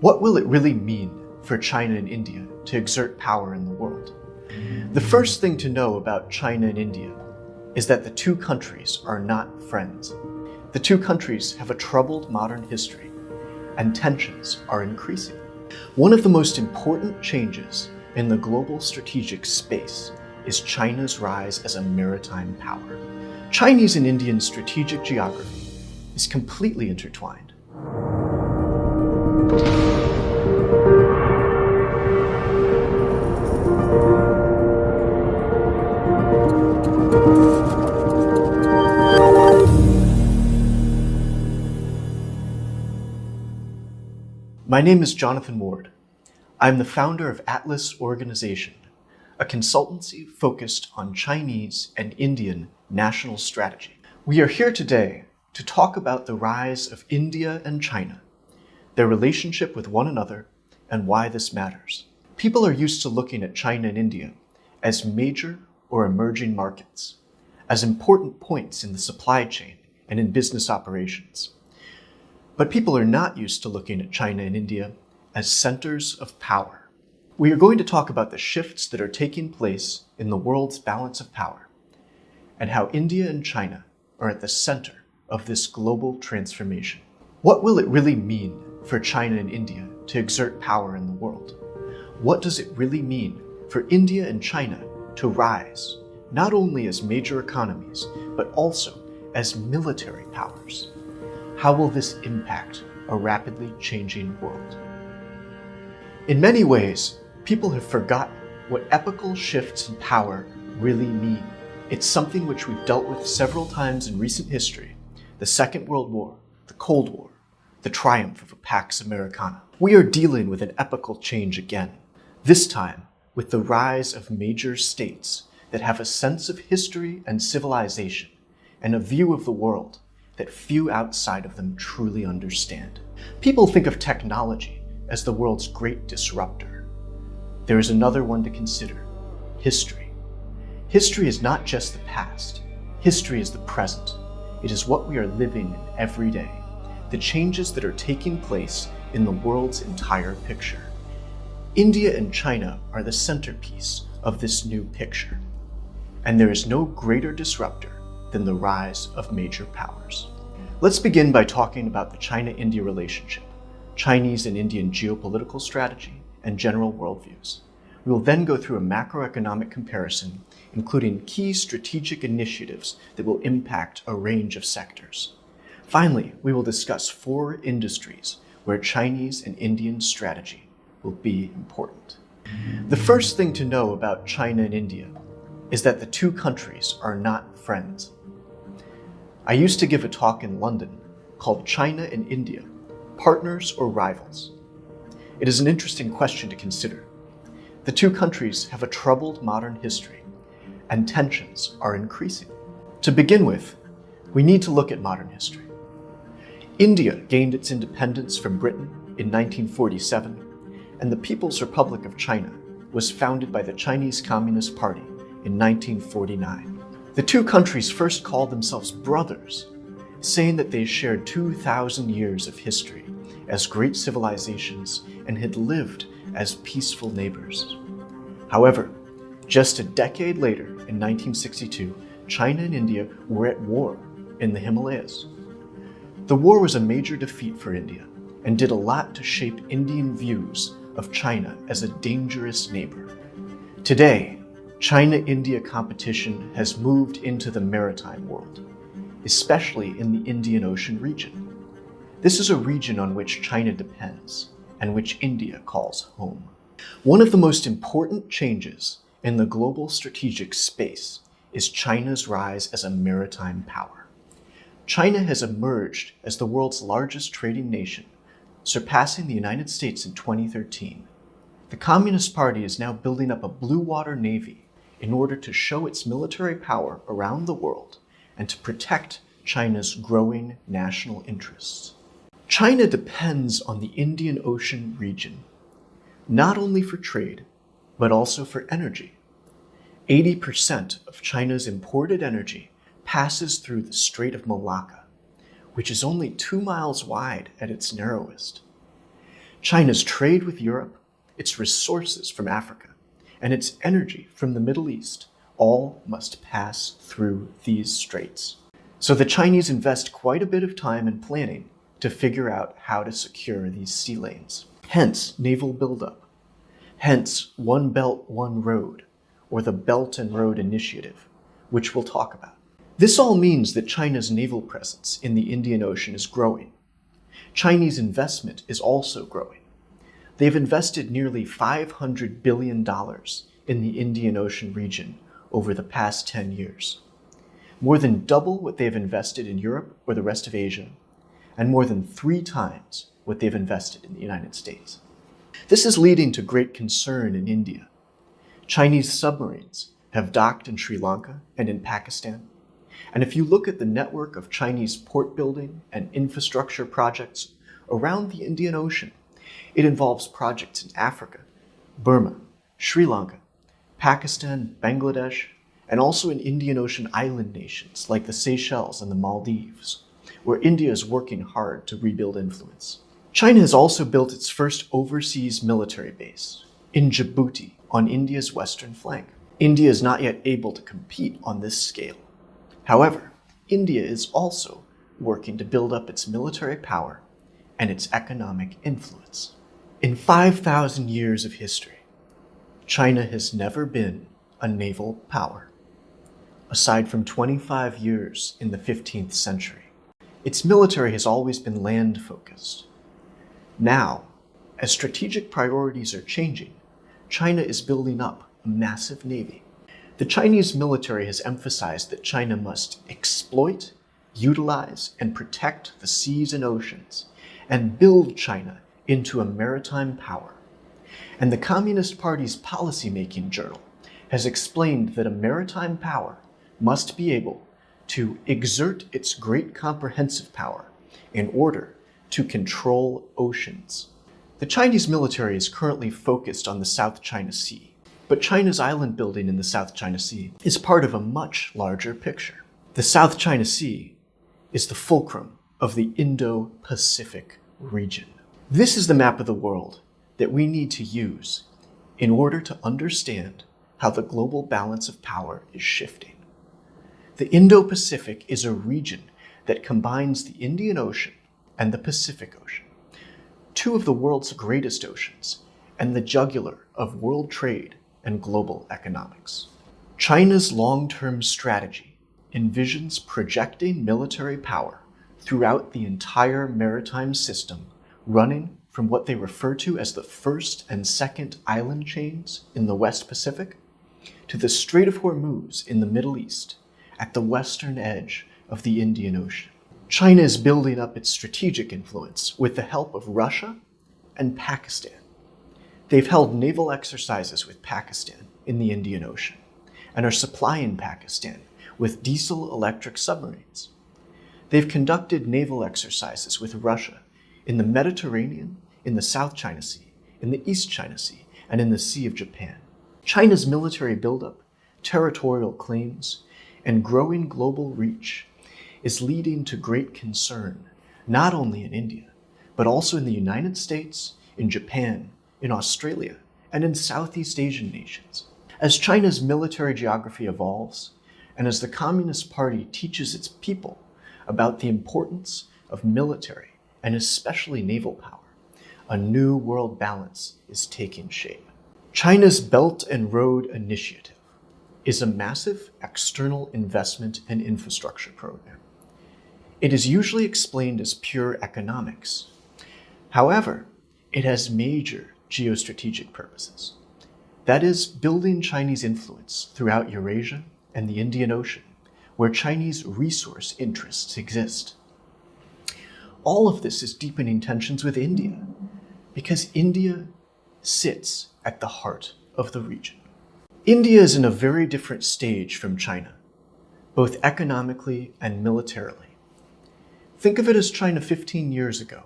What will it really mean for China and India to exert power in the world? The first thing to know about China and India is that the two countries are not friends. The two countries have a troubled modern history, and tensions are increasing. One of the most important changes in the global strategic space is China's rise as a maritime power. Chinese and Indian strategic geography is completely intertwined. My name is Jonathan Ward. I'm the founder of Atlas Organization, a consultancy focused on Chinese and Indian national strategy. We are here today to talk about the rise of India and China, their relationship with one another, and why this matters. People are used to looking at China and India as major or emerging markets, as important points in the supply chain and in business operations. But people are not used to looking at China and India as centers of power. We are going to talk about the shifts that are taking place in the world's balance of power and how India and China are at the center of this global transformation. What will it really mean for China and India to exert power in the world? What does it really mean for India and China to rise, not only as major economies, but also as military powers? How will this impact a rapidly changing world? In many ways, people have forgotten what epochal shifts in power really mean. It's something which we've dealt with several times in recent history: the Second World War, the Cold War, the triumph of a Pax Americana. We are dealing with an epochal change again, this time with the rise of major states that have a sense of history and civilization and a view of the world that few outside of them truly understand. People think of technology as the world's great disruptor. There is another one to consider: history. History is not just the past. History is the present. It is what we are living in every day, the changes that are taking place in the world's entire picture. India and China are the centerpiece of this new picture, and there is no greater disruptor than the rise of major powers. Let's begin by talking about the China-India relationship, Chinese and Indian geopolitical strategy, and general worldviews. We will then go through a macroeconomic comparison, including key strategic initiatives that will impact a range of sectors. Finally, we will discuss 4 industries where Chinese and Indian strategy will be important. The first thing to know about China and India is that the two countries are not friends. I used to give a talk in London called China and India, Partners or Rivals? It is an interesting question to consider. The two countries have a troubled modern history, and tensions are increasing. To begin with, we need to look at modern history. India gained its independence from Britain in 1947, and the People's Republic of China was founded by the Chinese Communist Party in 1949. The two countries first called themselves brothers, saying that they shared 2,000 years of history as great civilizations and had lived as peaceful neighbors. However, just a decade later, in 1962, China and India were at war in the Himalayas. The war was a major defeat for India and did a lot to shape Indian views of China as a dangerous neighbor. Today, China-India competition has moved into the maritime world, especially in the Indian Ocean region. This is a region on which China depends and which India calls home. One of the most important changes in the global strategic space is China's rise as a maritime power. China has emerged as the world's largest trading nation, surpassing the United States in 2013. The Communist Party is now building up a blue water navy in order to show its military power around the world and to protect China's growing national interests. China depends on the Indian Ocean region, not only for trade, but also for energy. 80% of China's imported energy passes through the Strait of Malacca, which is only 2 miles wide at its narrowest. China's trade with Europe, its resources from Africa, and its energy from the Middle East all must pass through these straits. So the Chinese invest quite a bit of time and planning to figure out how to secure these sea lanes. Hence, naval buildup. Hence, One Belt, One Road, or the Belt and Road Initiative, which we'll talk about. This all means that China's naval presence in the Indian Ocean is growing. Chinese investment is also growing. They've invested nearly $500 billion in the Indian Ocean region over the past 10 years. More than double what they've invested in Europe or the rest of Asia, and more than 3 times what they've invested in the United States. This is leading to great concern in India. Chinese submarines have docked in Sri Lanka and in Pakistan. And if you look at the network of Chinese port building and infrastructure projects around the Indian Ocean, it involves projects in Africa, Burma, Sri Lanka, Pakistan, Bangladesh, and also in Indian Ocean island nations like the Seychelles and the Maldives, where India is working hard to rebuild influence. China has also built its first overseas military base in Djibouti on India's western flank. India is not yet able to compete on this scale. However, India is also working to build up its military power and its economic influence. In 5,000 years of history, China has never been a naval power. Aside from 25 years in the 15th century, its military has always been land-focused. Now, as strategic priorities are changing, China is building up a massive navy. The Chinese military has emphasized that China must exploit, utilize, and protect the seas and oceans, and build China into a maritime power. And the Communist Party's policymaking journal has explained that a maritime power must be able to exert its great comprehensive power in order to control oceans. The Chinese military is currently focused on the South China Sea, but China's island building in the South China Sea is part of a much larger picture. The South China Sea is the fulcrum of the Indo-Pacific region. This is the map of the world that we need to use in order to understand how the global balance of power is shifting. The Indo-Pacific is a region that combines the Indian Ocean and the Pacific Ocean, 2 of the world's greatest oceans, and the jugular of world trade and global economics. China's long-term strategy envisions projecting military power throughout the entire maritime system, running from what they refer to as the first and second island chains in the West Pacific to the Strait of Hormuz in the Middle East at the western edge of the Indian Ocean. China is building up its strategic influence with the help of Russia and Pakistan. They've held naval exercises with Pakistan in the Indian Ocean and are supplying Pakistan with diesel-electric submarines. They've conducted naval exercises with Russia in the Mediterranean, in the South China Sea, in the East China Sea, and in the Sea of Japan. China's military buildup, territorial claims, and growing global reach is leading to great concern, not only in India, but also in the United States, in Japan, in Australia, and in Southeast Asian nations. As China's military geography evolves, and as the Communist Party teaches its people about the importance of military and especially naval power, a new world balance is taking shape. China's Belt and Road Initiative is a massive external investment and infrastructure program. It is usually explained as pure economics. However, it has major geostrategic purposes. That is, building Chinese influence throughout Eurasia and the Indian Ocean, where Chinese resource interests exist. All of this is deepening tensions with India, because India sits at the heart of the region. India is in a very different stage from China, both economically and militarily. Think of it as China 15 years ago.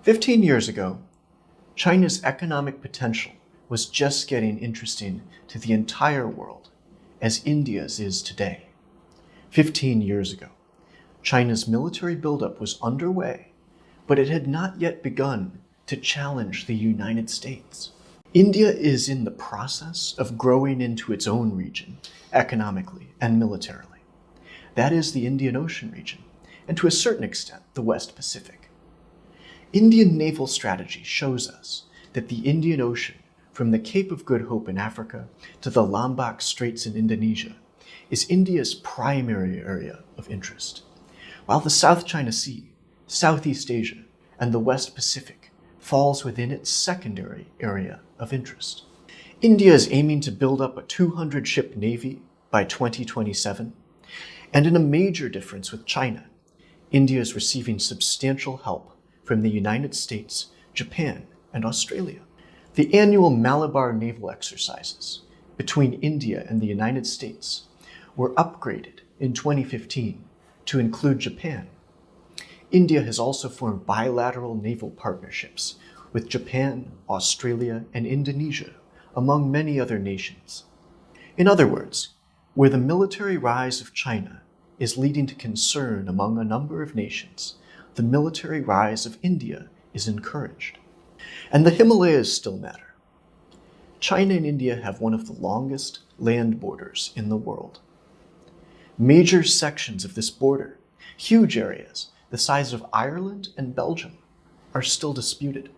15 years ago, China's economic potential was just getting interesting to the entire world, as India's is today. 15 years ago, China's military buildup was underway, but it had not yet begun to challenge the United States. India is in the process of growing into its own region, economically and militarily. That is the Indian Ocean region, and to a certain extent, the West Pacific. Indian naval strategy shows us that the Indian Ocean, from the Cape of Good Hope in Africa to the Lombok Straits in Indonesia, is India's primary area of interest, while the South China Sea, Southeast Asia, and the West Pacific falls within its secondary area of interest. India is aiming to build up a 200-ship navy by 2027, and in a major difference with China, India is receiving substantial help from the United States, Japan, and Australia. The annual Malabar naval exercises between India and the United States were upgraded in 2015 to include Japan. India has also formed bilateral naval partnerships with Japan, Australia, and Indonesia, among many other nations. In other words, where the military rise of China is leading to concern among a number of nations, the military rise of India is encouraged. And the Himalayas still matter. China and India have one of the longest land borders in the world. Major sections of this border, huge areas the size of Ireland and Belgium, are still disputed.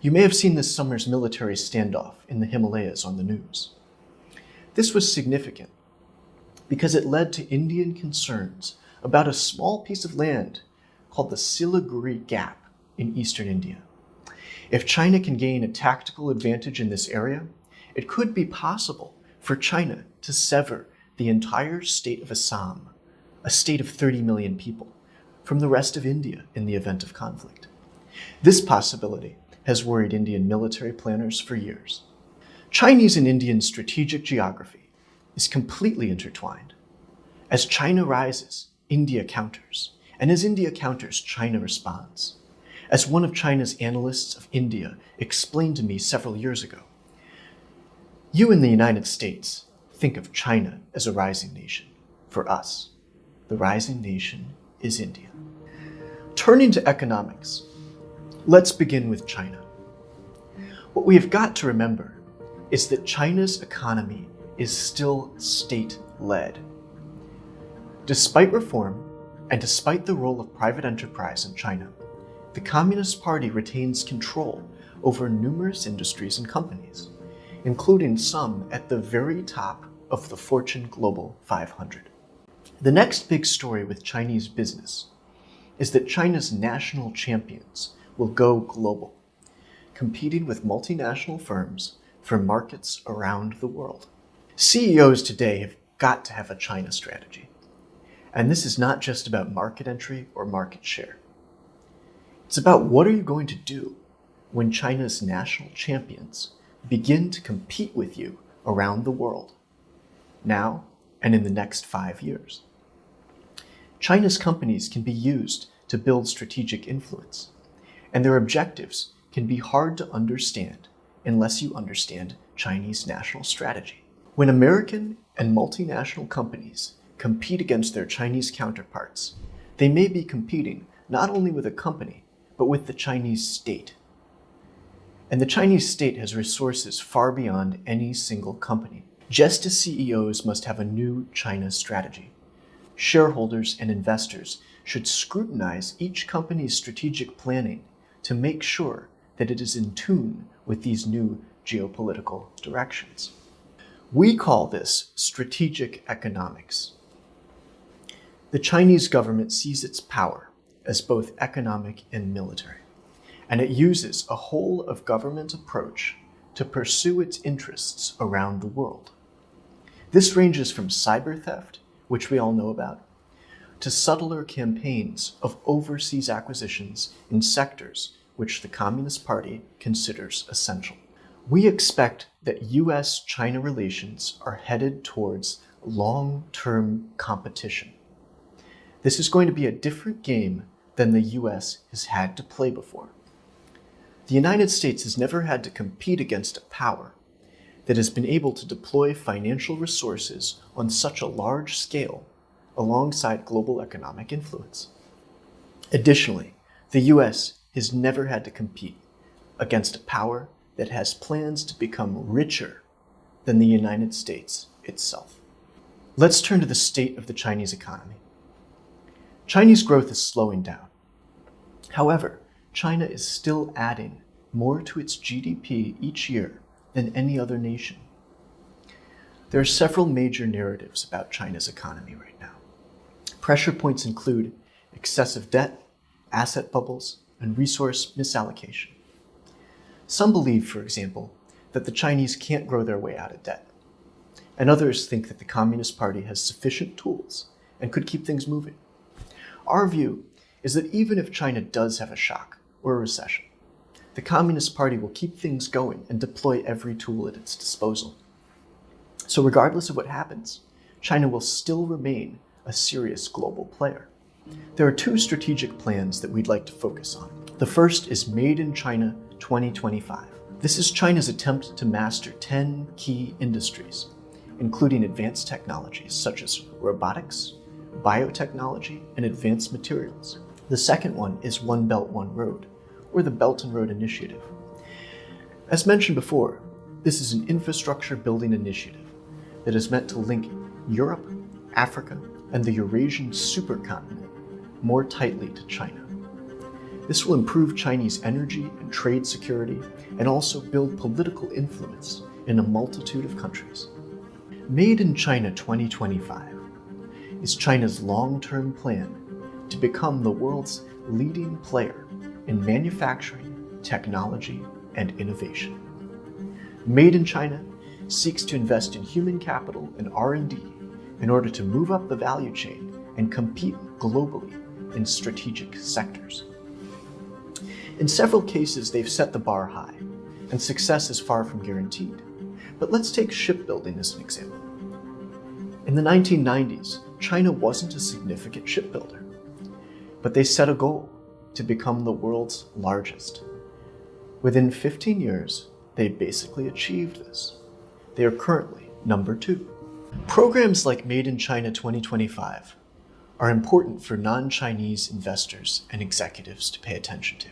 You may have seen this summer's military standoff in the Himalayas on the news. This was significant because it led to Indian concerns about a small piece of land called the Siliguri Gap in eastern India. If China can gain a tactical advantage in this area, it could be possible for China to sever the entire state of Assam, a state of 30 million people, from the rest of India in the event of conflict. This possibility has worried Indian military planners for years. Chinese and Indian strategic geography is completely intertwined. As China rises, India counters, and as India counters, China responds. As one of China's analysts of India explained to me several years ago, you in the United States think of China as a rising nation. For us, the rising nation is India. Turning to economics, let's begin with China. What we have got to remember is that China's economy is still state-led. Despite reform, and despite the role of private enterprise in China, the Communist Party retains control over numerous industries and companies, including some at the very top of the Fortune Global 500. The next big story with Chinese business is that China's national champions will go global, competing with multinational firms for markets around the world. CEOs today have got to have a China strategy. And this is not just about market entry or market share. It's about what are you going to do when China's national champions begin to compete with you around the world, now and in the next 5 years. China's companies can be used to build strategic influence, and their objectives can be hard to understand unless you understand Chinese national strategy. When American and multinational companies compete against their Chinese counterparts, they may be competing not only with a company, but with the Chinese state. And the Chinese state has resources far beyond any single company. Just as CEOs must have a new China strategy, shareholders and investors should scrutinize each company's strategic planning to make sure that it is in tune with these new geopolitical directions. We call this strategic economics. The Chinese government sees its power as both economic and military, and it uses a whole-of-government approach to pursue its interests around the world. This ranges from cyber theft, which we all know about, to subtler campaigns of overseas acquisitions in sectors which the Communist Party considers essential. We expect that US-China relations are headed towards long-term competition. This is going to be a different game than the US has had to play before. The United States has never had to compete against a power that has been able to deploy financial resources on such a large scale alongside global economic influence. Additionally, the US has never had to compete against a power that has plans to become richer than the United States itself. Let's turn to the state of the Chinese economy. Chinese growth is slowing down. However, China is still adding more to its GDP each year than any other nation. There are several major narratives about China's economy right now. Pressure points include excessive debt, asset bubbles, and resource misallocation. Some believe, for example, that the Chinese can't grow their way out of debt, and others think that the Communist Party has sufficient tools and could keep things moving. Our view is that even if China does have a shock or a recession, the Communist Party will keep things going and deploy every tool at its disposal. So regardless of what happens, China will still remain a serious global player. There are two strategic plans that we'd like to focus on. The first is Made in China 2025. This is China's attempt to master 10 key industries, including advanced technologies such as robotics, biotechnology, and advanced materials. The second one is One Belt, One Road, or the Belt and Road Initiative. As mentioned before, this is an infrastructure building initiative that is meant to link Europe, Africa, and the Eurasian supercontinent more tightly to China. This will improve Chinese energy and trade security and also build political influence in a multitude of countries. Made in China 2025 is China's long-term plan to become the world's leading player in manufacturing, technology, and innovation. Made in China seeks to invest in human capital and R&D in order to move up the value chain and compete globally in strategic sectors. In several cases, they've set the bar high, and success is far from guaranteed. But let's take shipbuilding as an example. In the 1990s, China wasn't a significant shipbuilder, but they set a goal to become the world's largest. Within 15 years, they basically achieved this. They are currently number 2. Programs like Made in China 2025 are important for non-Chinese investors and executives to pay attention to.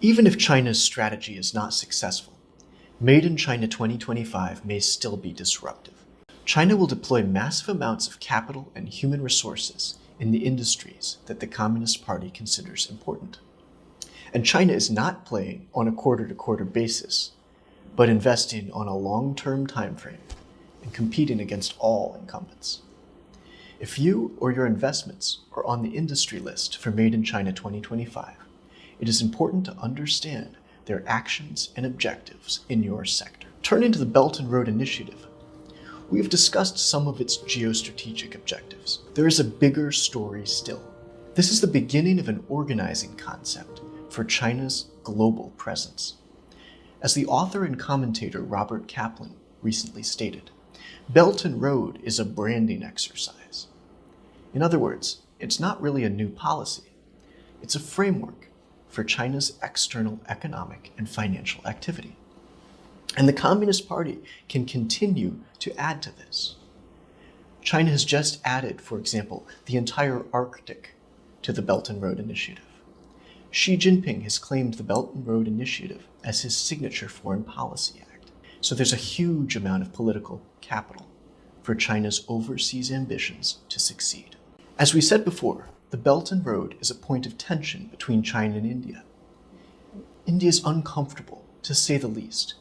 Even if China's strategy is not successful, Made in China 2025 may still be disruptive. China will deploy massive amounts of capital and human resources in the industries that the Communist Party considers important. And China is not playing on a quarter-to-quarter basis, but investing on a long-term time frame and competing against all incumbents. If you or your investments are on the industry list for Made in China 2025, it is important to understand their actions and objectives in your sector. Turning to the Belt and Road Initiative, we have discussed some of its geostrategic objectives. There is a bigger story still. This is the beginning of an organizing concept for China's global presence. As the author and commentator Robert Kaplan recently stated, Belt and Road is a branding exercise. In other words, it's not really a new policy. It's a framework for China's external economic and financial activity. And the Communist Party can continue to add to this. China has just added, for example, the entire Arctic to the Belt and Road Initiative. Xi Jinping has claimed the Belt and Road Initiative as his signature foreign policy act. So there's a huge amount of political capital for China's overseas ambitions to succeed. As we said before, the Belt and Road is a point of tension between China and India. India is uncomfortable, to say the least,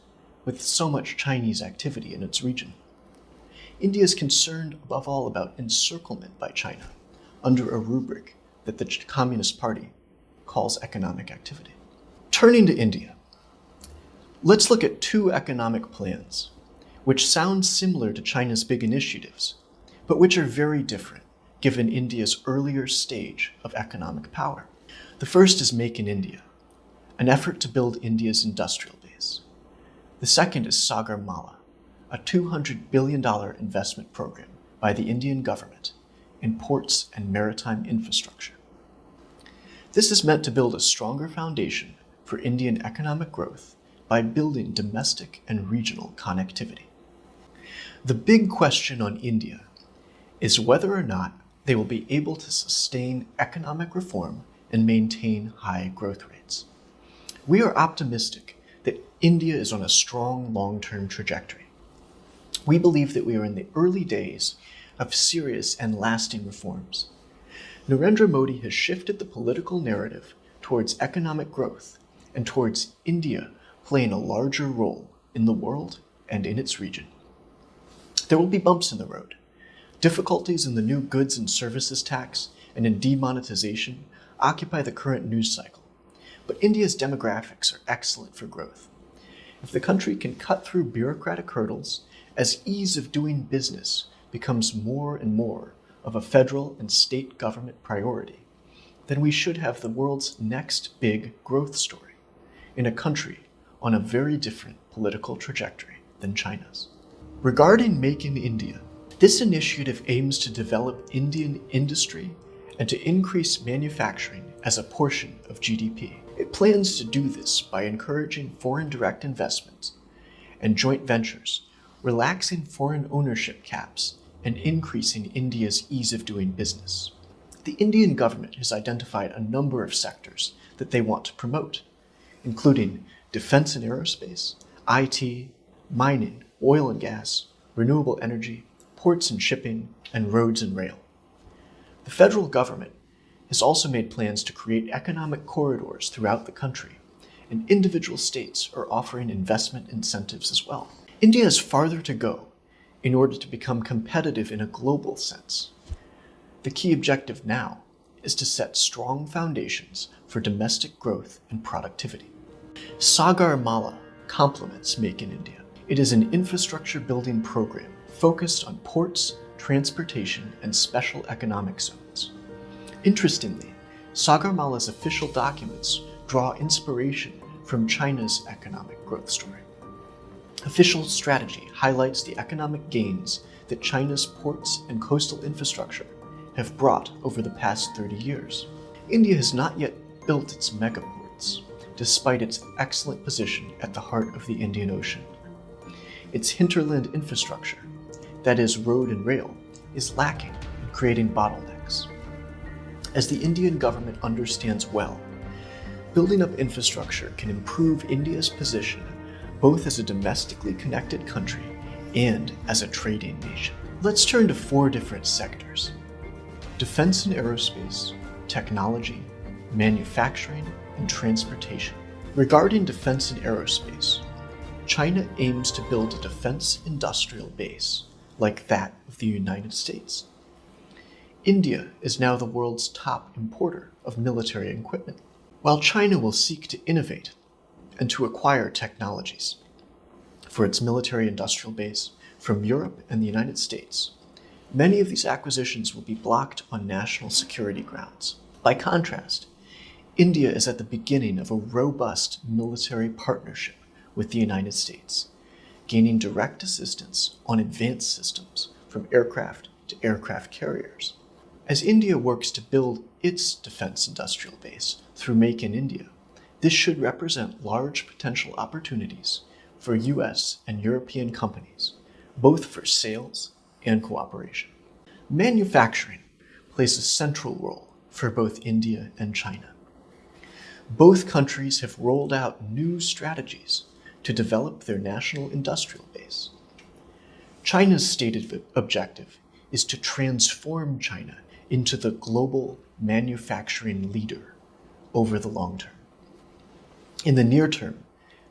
with so much Chinese activity in its region. India is concerned above all about encirclement by China under a rubric that the Communist Party calls economic activity. Turning to India, let's look at 2 economic plans, which sound similar to China's big initiatives, but which are very different given India's earlier stage of economic power. The first is Make in India, an effort to build India's industrial base. The second is Sagar Mala, a $200 billion investment program by the Indian government in ports and maritime infrastructure. This is meant to build a stronger foundation for Indian economic growth by building domestic and regional connectivity. The big question on India is whether or not they will be able to sustain economic reform and maintain high growth rates. We are optimistic that India is on a strong long-term trajectory. We believe that we are in the early days of serious and lasting reforms. Narendra Modi has shifted the political narrative towards economic growth and towards India playing a larger role in the world and in its region. There will be bumps in the road. Difficulties in the new goods and services tax and in demonetization occupy the current news cycle. But India's demographics are excellent for growth. If the country can cut through bureaucratic hurdles as ease of doing business becomes more and more of a federal and state government priority, then we should have the world's next big growth story in a country on a very different political trajectory than China's. Regarding Make in India, this initiative aims to develop Indian industry and to increase manufacturing as a portion of GDP. It plans to do this by encouraging foreign direct investments and joint ventures, relaxing foreign ownership caps, and increasing India's ease of doing business. The Indian government has identified a number of sectors that they want to promote, including defense and aerospace, IT, mining, oil and gas, renewable energy, ports and shipping, and roads and rail. The federal government has also made plans to create economic corridors throughout the country, and individual states are offering investment incentives as well. India has farther to go in order to become competitive in a global sense. The key objective now is to set strong foundations for domestic growth and productivity. Sagar Mala complements Make in India. It is an infrastructure building program focused on ports, transportation, and special economic zones. Interestingly, Sagarmala's official documents draw inspiration from China's economic growth story. Official strategy highlights the economic gains that China's ports and coastal infrastructure have brought over the past 30 years. India has not yet built its megaports, despite its excellent position at the heart of the Indian Ocean. Its hinterland infrastructure, that is road and rail, is lacking and creating bottlenecks. As the Indian government understands well, building up infrastructure can improve India's position both as a domestically connected country and as a trading nation. Let's turn to 4 different sectors: defense and aerospace, technology, manufacturing, and transportation. Regarding defense and aerospace, China aims to build a defense industrial base like that of the United States. India is now the world's top importer of military equipment, while China will seek to innovate and to acquire technologies for its military industrial base from Europe and the United States. Many of these acquisitions will be blocked on national security grounds. By contrast, India is at the beginning of a robust military partnership with the United States, gaining direct assistance on advanced systems from aircraft to aircraft carriers. As India works to build its defense industrial base through Make in India, this should represent large potential opportunities for US and European companies, both for sales and cooperation. Manufacturing plays a central role for both India and China. Both countries have rolled out new strategies to develop their national industrial base. China's stated objective is to transform China into the global manufacturing leader over the long term. In the near term,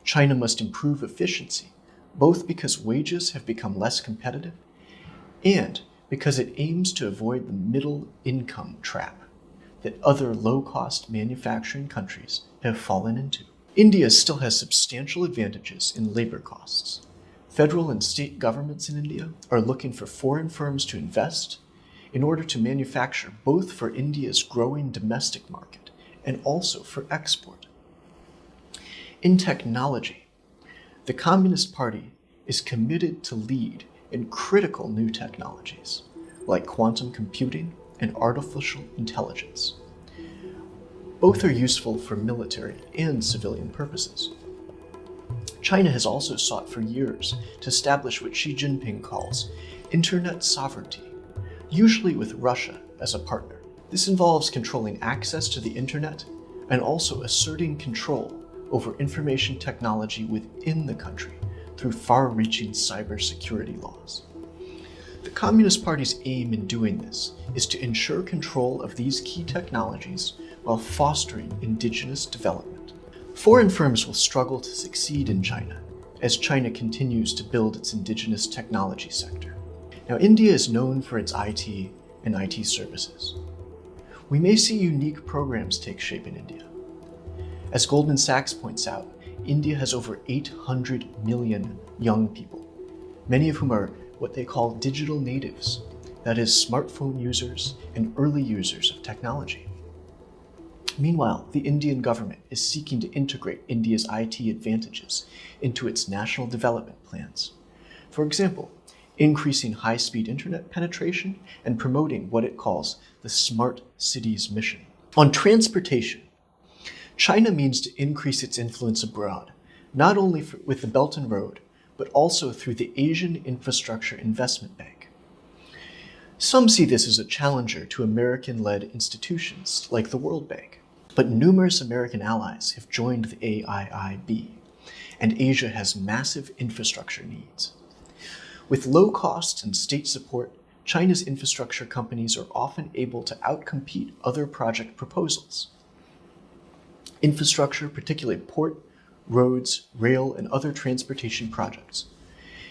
China must improve efficiency, both because wages have become less competitive and because it aims to avoid the middle income trap that other low-cost manufacturing countries have fallen into. India still has substantial advantages in labor costs. Federal and state governments in India are looking for foreign firms to invest in order to manufacture both for India's growing domestic market and also for export. In technology, the Communist Party is committed to lead in critical new technologies like quantum computing and artificial intelligence. Both are useful for military and civilian purposes. China has also sought for years to establish what Xi Jinping calls internet sovereignty, usually with Russia as a partner. This involves controlling access to the internet and also asserting control over information technology within the country through far-reaching cybersecurity laws. The Communist Party's aim in doing this is to ensure control of these key technologies while fostering indigenous development. Foreign firms will struggle to succeed in China as China continues to build its indigenous technology sector. Now, India is known for its IT and IT services. We may see unique programs take shape in India. As Goldman Sachs points out, India has over 800 million young people, many of whom are what they call digital natives, that is, smartphone users and early users of technology. Meanwhile, the Indian government is seeking to integrate India's IT advantages into its national development plans. For example, increasing high-speed internet penetration and promoting what it calls the Smart Cities mission. On transportation, China means to increase its influence abroad, not only with the Belt and Road, but also through the Asian Infrastructure Investment Bank. Some see this as a challenger to American-led institutions like the World Bank, but numerous American allies have joined the AIIB, and Asia has massive infrastructure needs. With low costs and state support, China's infrastructure companies are often able to outcompete other project proposals. Infrastructure, particularly port, roads, rail, and other transportation projects,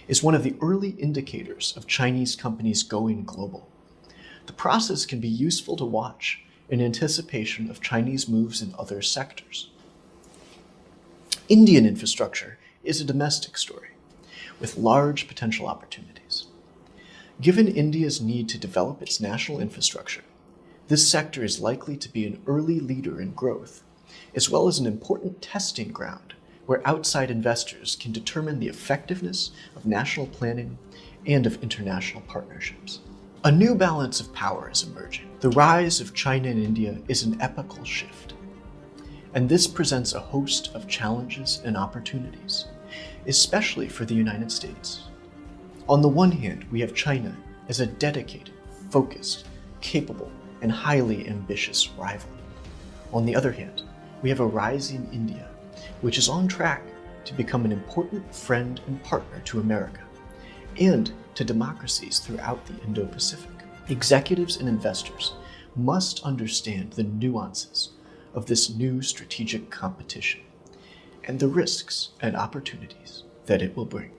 is one of the early indicators of Chinese companies going global. The process can be useful to watch in anticipation of Chinese moves in other sectors. Indian infrastructure is a domestic story with large potential opportunities. Given India's need to develop its national infrastructure, this sector is likely to be an early leader in growth, as well as an important testing ground where outside investors can determine the effectiveness of national planning and of international partnerships. A new balance of power is emerging. The rise of China and India is an epochal shift, and this presents a host of challenges and opportunities, especially for the United States. On the one hand, we have China as a dedicated, focused, capable, and highly ambitious rival. On the other hand, we have a rising India, which is on track to become an important friend and partner to America and to democracies throughout the Indo-Pacific. Executives and investors must understand the nuances of this new strategic competition and the risks and opportunities that it will bring.